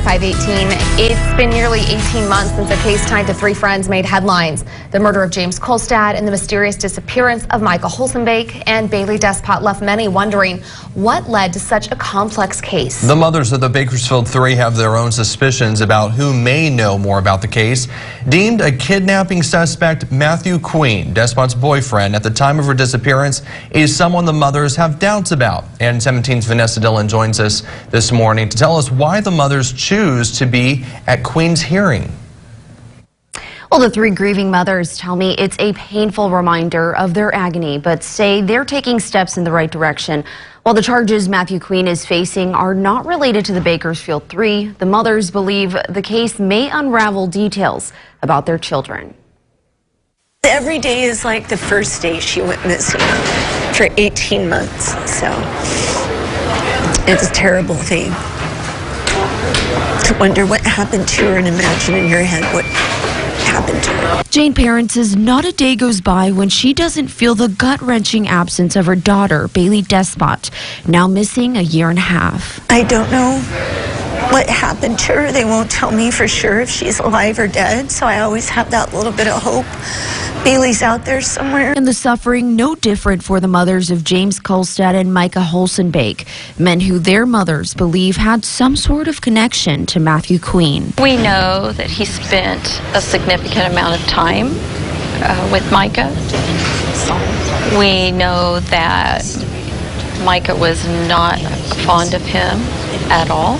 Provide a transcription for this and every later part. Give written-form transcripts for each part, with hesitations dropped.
518. It's been nearly 18 months since a case tied to three friends made headlines. The murder of James Kolstad and the mysterious disappearance of Micah Holsenbeek and Bailey Despot left many wondering what led to such a complex case. The mothers of the Bakersfield Three have their own suspicions about who may know more about the case. Deemed a kidnapping suspect, Matthew Queen, Despot's boyfriend at the time of her disappearance, is someone the mothers have doubts about. And 17's Vanessa Dillon joins us this morning to tell us why the mothers choose to be at Queen's hearing. Well, the three grieving mothers tell me it's a painful reminder of their agony, but say they're taking steps in the right direction. While the charges Matthew Queen is facing are not related to the Bakersfield Three, the mothers believe the case may unravel details about their children. Every day is like the first day she went missing for 18 months, so it's a terrible thing to wonder what happened to her and imagine in your head what happened to her. Jane Parent says not a day goes by when she doesn't feel the gut-wrenching absence of her daughter, Bailey Despot, now missing a year and a half. I don't know what happened to her. They won't tell me for sure if she's alive or dead, so I always have that little bit of hope. Bailey's out there somewhere. And the suffering no different for the mothers of James Kolstad and Micah Holsenbeek, men who their mothers believe had some sort of connection to Matthew Queen. We know that he spent a significant amount of time with Micah. We know that Micah was not fond of him at all.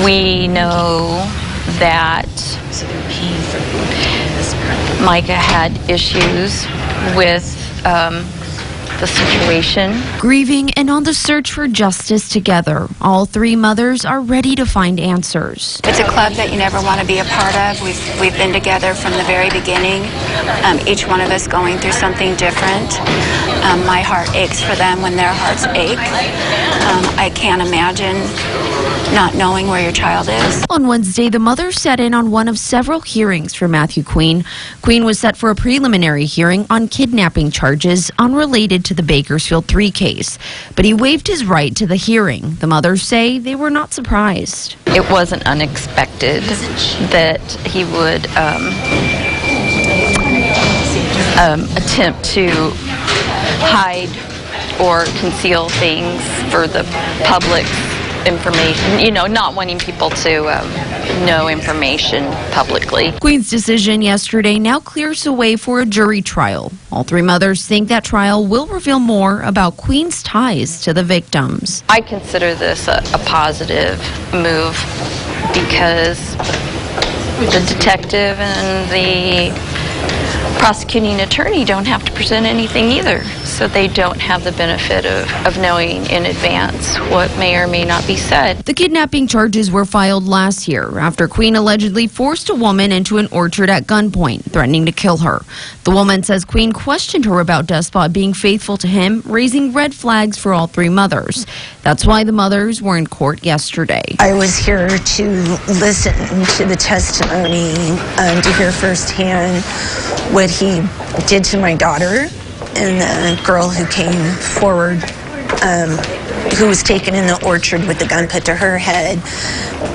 We know that Micah had issues with the situation. Grieving and on the search for justice together, all three mothers are ready to find answers. It's a club that you never want to be a part of. We've been together from the very beginning, each one of us going through something different. My heart aches for them when their hearts ache. I can't imagine not knowing where your child is. On Wednesday, the mother sat in on one of several hearings for Matthew Queen. Queen was set for a preliminary hearing on kidnapping charges unrelated to the Bakersfield Three case, but he waived his right to the hearing. The mothers say they were not surprised. It wasn't unexpected that he would attempt to hide or conceal things for the public information, not wanting people to know information publicly. Queen's decision yesterday now clears the way for a jury trial. All three mothers think that trial will reveal more about Queen's ties to the victims. I consider this a positive move because the detective and the prosecuting attorney don't have to present anything either, so they don't have the benefit of knowing in advance what may or may not be said. The kidnapping charges were filed last year after Queen allegedly forced a woman into an orchard at gunpoint, threatening to kill her. The woman says Queen questioned her about Despot being faithful to him, raising red flags for all three mothers. That's why the mothers were in court yesterday. I was here to listen to the testimony, to hear firsthand what he did to my daughter and the girl who came forward, who was taken in the orchard with the gun put to her head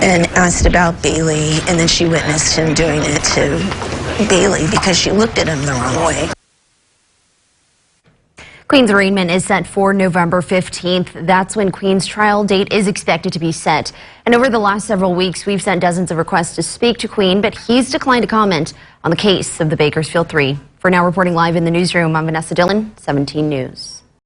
and asked about Bailey, and then she witnessed him doing it to Bailey because she looked at him the wrong way. Queen's arraignment is set for November 15th. That's when Queen's trial date is expected to be set. And over the last several weeks, we've sent dozens of requests to speak to Queen, but he's declined to comment on the case of the Bakersfield Three. For now, reporting live in the newsroom, I'm Vanessa Dillon, 17 News.